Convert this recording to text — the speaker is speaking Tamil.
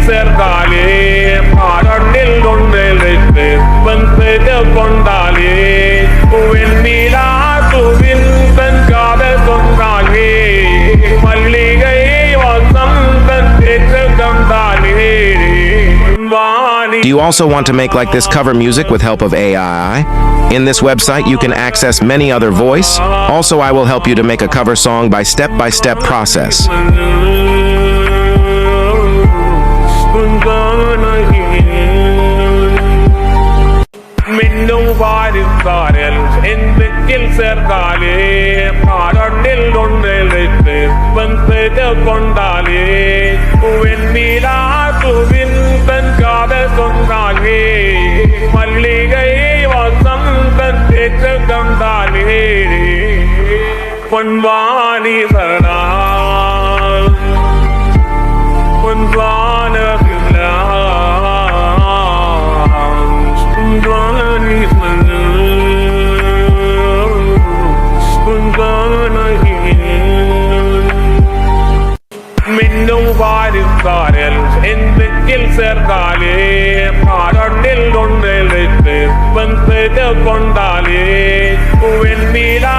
சேர்ந்தாலே பாடலில் ஒன்றெழுத்து வந்து கொண்டாலே வெண்ணிலா துவின் தன் காதல் கொண்டாலே மல்லிகை வசந்தன் தேற்று கண்டாலே. Do you also want to make like this cover music with help of AI? In this website, you can access many other voice. Also, I will help you to make a cover song by step-by-step process. மின்னும் வாரிசாரல் எந்தக்கில் சேர்ந்தாலே பாடலில் ஒன்றெழுத்து வந்து கொண்டாலே வெண்ணிலா துவின் தன் காதல் கொண்டாலே மல்லிகை வசந்தன் தேற்று கண்டாலே. பொன்வாணி சரணா பொன்வான மின்னும் வாரிசாரல் எந்தக்கில் சேர்ந்தாலே பாடலில் ஒன்றெழுத்து வந்து கொண்டாலே வெண்ணிலா